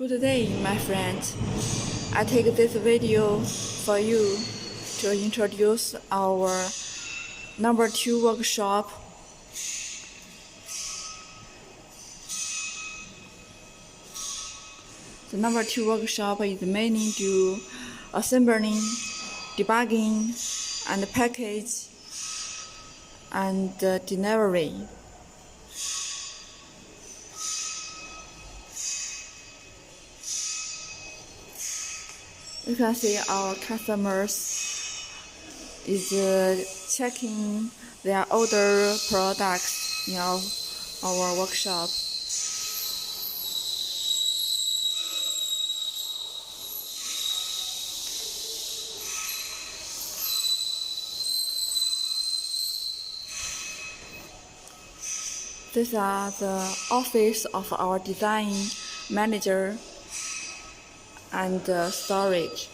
Good day, my friends. I take this video for you to introduce our number 2 workshop. The number 2 workshop is mainly do assembling, debugging, and package and delivery. You can see our customers is checking their older products in our workshop. These are the office of our design manager and storage.